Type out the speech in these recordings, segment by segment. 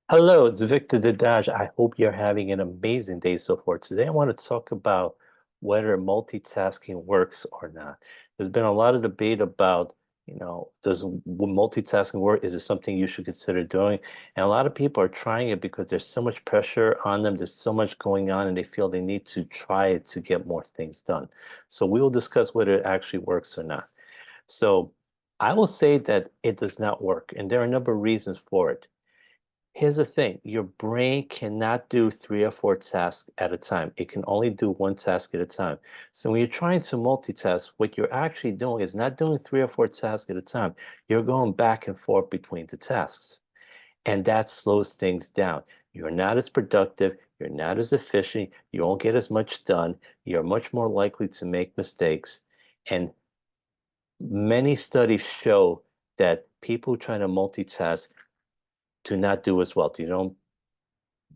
Hello, it's Victor Dedaj. I hope you're having an amazing day so far. Today, I want to talk about whether multitasking works or not. There's been a lot of debate about, does multitasking work? Is it something you should consider doing? And a lot of people are trying it because there's so much pressure on them. There's so much going on, and they feel they need to try it to get more things done. So we will discuss whether it actually works or not. So I will say that it does not work, and there are a number of reasons for it. Here's the thing, your brain cannot do three or four tasks at a time. It can only do one task at a time. So when you're trying to multitask, what you're actually doing is not doing three or four tasks at a time. You're going back and forth between the tasks. And that slows things down. You're not as productive, you're not as efficient, you won't get as much done, you're much more likely to make mistakes. And many studies show that people trying to multitask do not do as well. You don't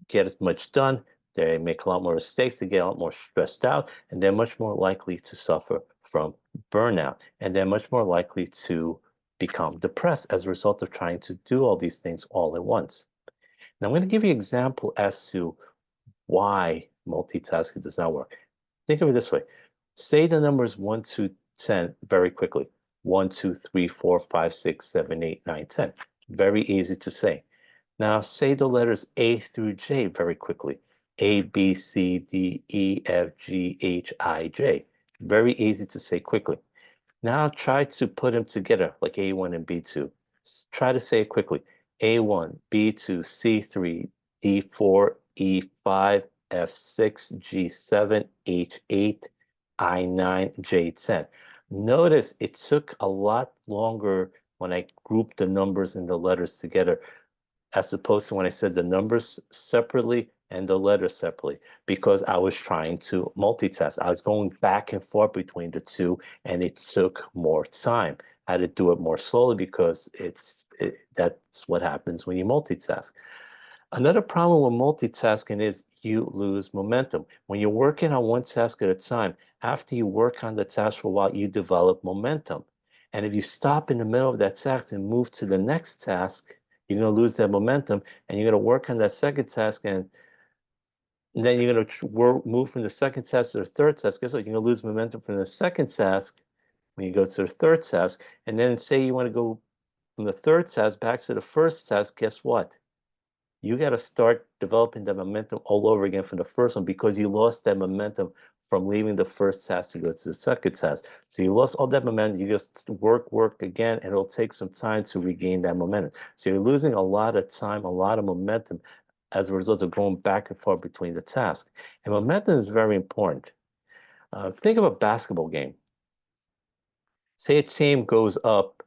get as much done, they make a lot more mistakes, they get a lot more stressed out, and they're much more likely to suffer from burnout. And they're much more likely to become depressed as a result of trying to do all these things all at once. Now, I'm going to give you an example as to why multitasking does not work. Think of it this way. Say the numbers 1 to 10 very quickly. 1, 2, 3, 4, 5, 6, 7, 8, 9, 10. Very easy to say. Now say the letters A through J very quickly. A, B, C, D, E, F, G, H, I, J. Very easy to say quickly. Now try to put them together like A1 and B2. Try to say it quickly. A1, B2, C3, D4, E5, F6, G7, H8, I9, J10. Notice it took a lot longer when I grouped the numbers and the letters together as opposed to when I said the numbers separately and the letters separately, because I was trying to multitask. I was going back and forth between the two, and it took more time. I had to do it more slowly because that's what happens when you multitask. Another problem with multitasking is you lose momentum. When you're working on one task at a time, after you work on the task for a while, you develop momentum. And if you stop in the middle of that task and move to the next task, you're going to lose that momentum and you're going to work on that second task and then you're going to move from the second task to the third task. Guess what? You're going to lose momentum from the second task when you go to the third task. And then say you want to go from the third task back to the first task. Guess what? You got to start developing that momentum all over again from the first one because you lost that momentum from leaving the first task to go to the second task. So you lost all that momentum. You just work again, and it'll take some time to regain that momentum. So you're losing a lot of time, a lot of momentum as a result of going back and forth between the tasks. And momentum is very important. Think of a basketball game. Say a team goes up,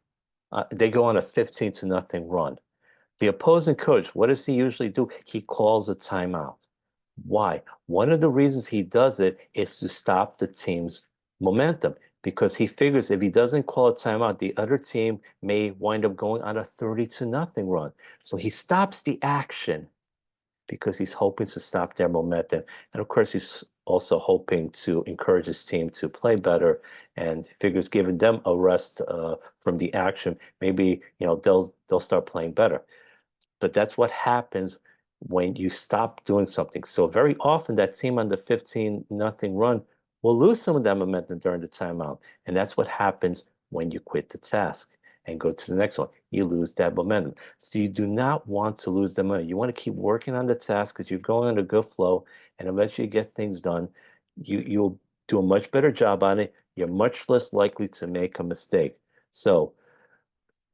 they go on a 15 to nothing run. The opposing coach, what does he usually do? He calls a timeout. Why? One of the reasons he does it is to stop the team's momentum because he figures if he doesn't call a timeout, the other team may wind up going on a 30 to nothing run. So he stops the action because he's hoping to stop their momentum. And of course, he's also hoping to encourage his team to play better and figures giving them a rest from the action, maybe they'll start playing better. But that's what happens when you stop doing something. So very often that team on the 15 nothing run will lose some of that momentum during the timeout. And that's what happens when you quit the task and go to the next one. You lose that momentum. So you do not want to lose the momentum. You want to keep working on the task because you're going on a good flow and eventually you get things done. You'll do a much better job on it. You're much less likely to make a mistake. So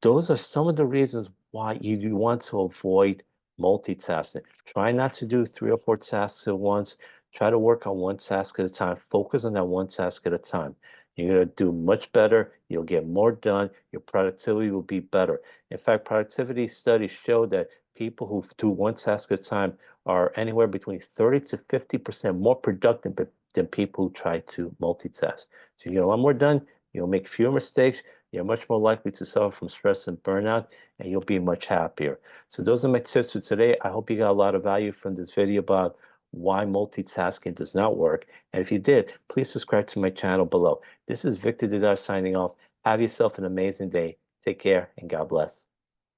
those are some of the reasons why you want to avoid multitasking. Try not to do three or four tasks at once. Try to work on one task at a time. Focus on that one task at a time. You're going to do much better. You'll get more done. Your productivity will be better. In fact, productivity studies show that people who do one task at a time are anywhere between 30 to 50% more productive than people who try to multitask. So you get a lot more done. You'll make fewer mistakes. You're much more likely to suffer from stress and burnout, and you'll be much happier. So those are my tips for today. I hope you got a lot of value from this video about why multitasking does not work. And if you did, please subscribe to my channel below. This is Victor Dedaj signing off. Have yourself an amazing day. Take care and God bless.